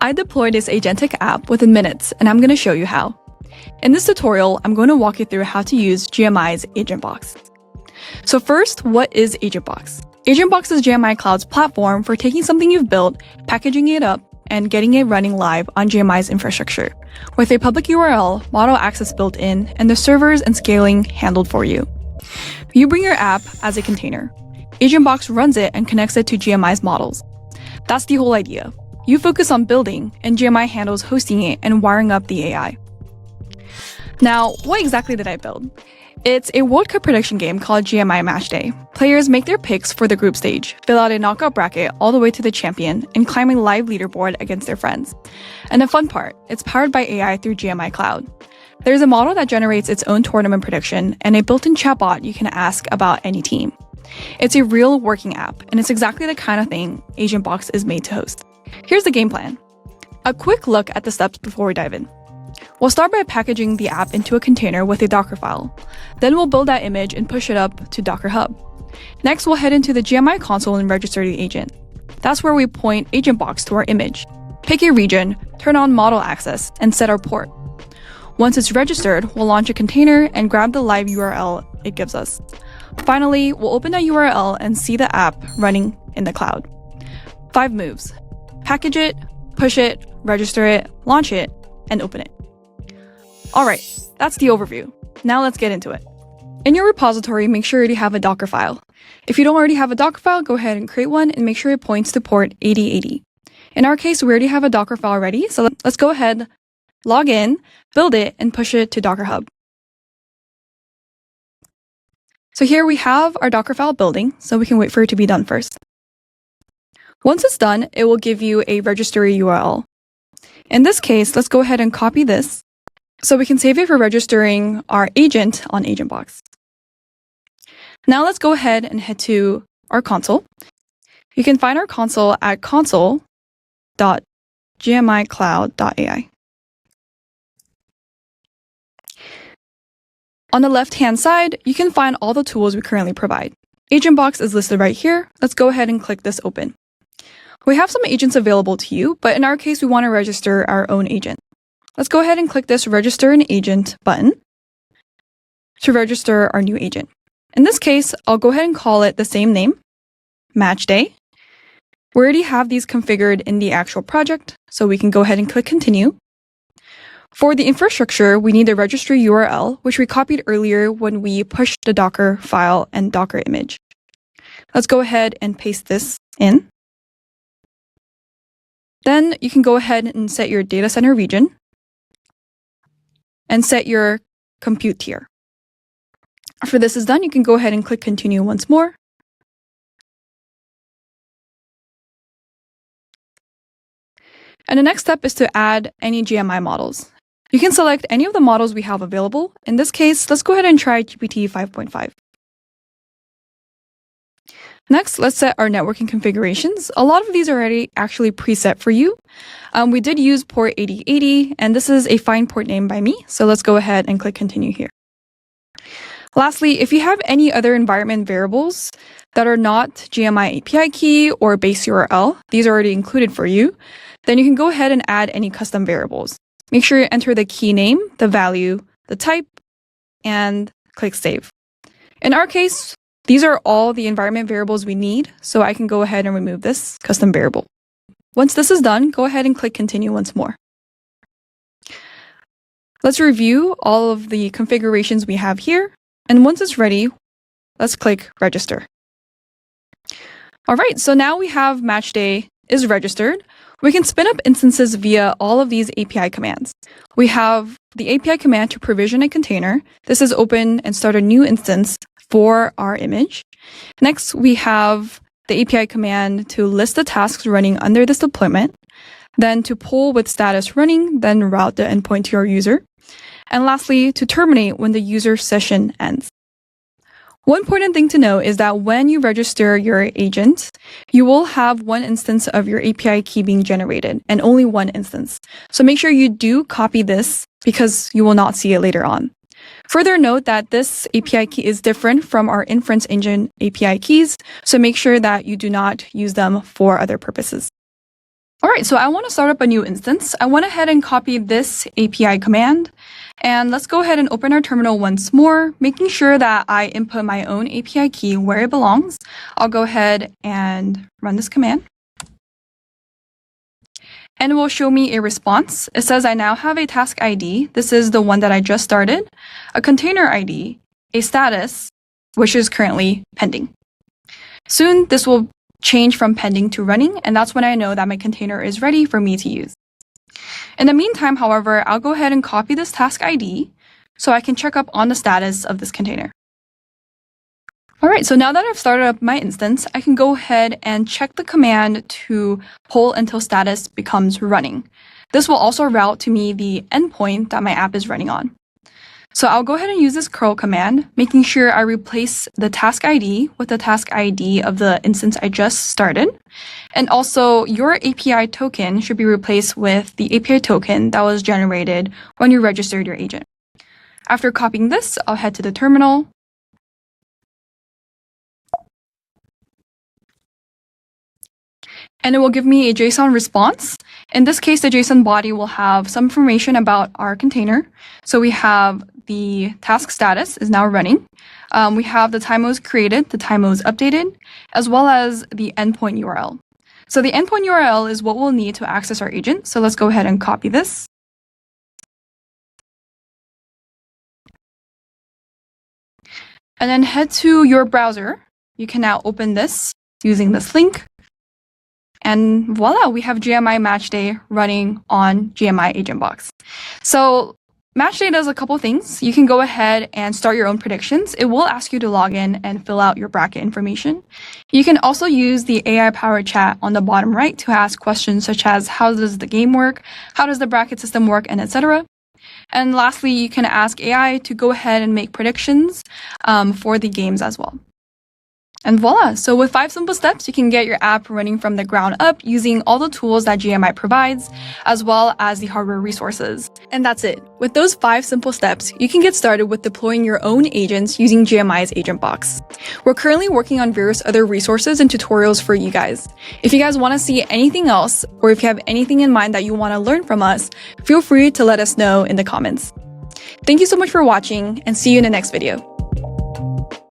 I deployed this agentic app within minutes, and I'm going to show you how. In this tutorial, I'm going to walk you through how to use GMI's AgentBox. So first, what is AgentBox? AgentBox is GMI Cloud's platform for taking something you've built, packaging it up, and getting it running live on GMI's infrastructure, with a public URL, model access built in, and the servers and scaling handled for you. You bring your app as a container. AgentBox runs it and connects it to GMI's models. That's the whole idea. You focus on building, and GMI handles hosting it and wiring up the AI. Now, what exactly did I build? It's a World Cup prediction game called GMI Matchday. Players make their picks for the group stage, fill out a knockout bracket all the way to the champion, and climb a live leaderboard against their friends. And the fun part, it's powered by AI through GMI Cloud. There's a model that generates its own tournament prediction and a built-in chatbot you can ask about any team. It's a real working app, and it's exactly the kind of thing AgentBox is made to host. Here's the game plan. A quick look at the steps before we dive in. We'll start by packaging the app into a container with a Docker file. Then we'll build that image and push it up to Docker Hub. Next, we'll head into the GMI console and register the agent. That's where we point AgentBox to our image. Pick a region, turn on model access, and set our port. Once it's registered, we'll launch a container and grab the live URL it gives us. Finally, we'll open that URL and see the app running in the cloud. 5 moves. Package it, push it, register it, launch it, and open it. Alright, that's the overview. Now let's get into it. In your repository, make sure you already have a Docker file. If you don't already have a Docker file, go ahead and create one and make sure it points to port 8080. In our case, we already have a Docker file ready, so let's go ahead, log in, build it, and push it to Docker Hub. So here we have our Docker file building, so we can wait for it to be done first. Once it's done, it will give you a registry URL. In this case, let's go ahead and copy this so we can save it for registering our agent on AgentBox. Now let's go ahead and head to our console. You can find our console at console.gmicloud.ai. On the left-hand side, you can find all the tools we currently provide. AgentBox is listed right here. Let's go ahead and click this open. We have some agents available to you, but in our case, we want to register our own agent. Let's go ahead and click this Register an Agent button to register our new agent. In this case, I'll go ahead and call it the same name, Matchday. We already have these configured in the actual project, so we can go ahead and click Continue. For the infrastructure, we need the registry URL, which we copied earlier when we pushed the Docker file and Docker image. Let's go ahead and paste this in. Then you can go ahead and set your data center region and set your compute tier. After this is done, you can go ahead and click Continue once more. And the next step is to add any GMI models. You can select any of the models we have available. In this case, let's go ahead and try GPT 5.5. Next, let's set our networking configurations. A lot of these are already actually preset for you. We did use port 8080, and this is a fine port name by me, so let's go ahead and click Continue here. Lastly, if you have any other environment variables that are not GMI API key or base URL, these are already included for you, then you can go ahead and add any custom variables. Make sure you enter the key name, the value, the type, and click Save. In our case, these are all the environment variables we need, so I can go ahead and remove this custom variable. Once this is done, go ahead and click Continue once more. Let's review all of the configurations we have here, and once it's ready, let's click Register. All right, so now we have Matchday is registered. We can spin up instances via all of these API commands. We have the API command to provision a container. This is open and start a new instance for our image. Next, we have the API command to list the tasks running under this deployment, then to pull with status running, then route the endpoint to your user, and lastly, to terminate when the user session ends. One important thing to know is that when you register your agent, you will have one instance of your API key being generated and only one instance. So make sure you do copy this because you will not see it later on. Further note that this API key is different from our inference engine API keys, so make sure that you do not use them for other purposes. All right, so I want to start up a new instance. I went ahead and copied this API command. And let's go ahead and open our terminal once more, making sure that I input my own API key where it belongs. I'll go ahead and run this command. And it will show me a response. It says I now have a task ID. This is the one that I just started, a container ID, a status, which is currently pending. Soon, this will change from pending to running, and that's when I know that my container is ready for me to use. In the meantime, however, I'll go ahead and copy this task ID so I can check up on the status of this container. All right, so now that I've started up my instance, I can go ahead and check the command to poll until status becomes running. This will also route to me the endpoint that my app is running on. So I'll go ahead and use this curl command, making sure I replace the task ID with the task ID of the instance I just started. And also, your API token should be replaced with the API token that was generated when you registered your agent. After copying this, I'll head to the terminal. And it will give me a JSON response. In this case, the JSON body will have some information about our container. So we have the task status is now running. We have the time it was created, the time it was updated, as well as the endpoint URL. So the endpoint URL is what we'll need to access our agent. So let's go ahead and copy this. And then head to your browser. You can now open this using this link. And voila, we have GMI Matchday running on GMI AgentBox. So Matchday does a couple things. You can go ahead and start your own predictions. It will ask you to log in and fill out your bracket information. You can also use the AI-powered chat on the bottom right to ask questions such as how does the game work, how does the bracket system work, and etc. And lastly, you can ask AI to go ahead and make predictions for the games as well. And voila! So with 5 simple steps, you can get your app running from the ground up using all the tools that GMI provides, as well as the hardware resources. And that's it. With those 5 simple steps, you can get started with deploying your own agents using GMI's AgentBox. We're currently working on various other resources and tutorials for you guys. If you guys want to see anything else, or if you have anything in mind that you want to learn from us, feel free to let us know in the comments. Thank you so much for watching, and see you in the next video.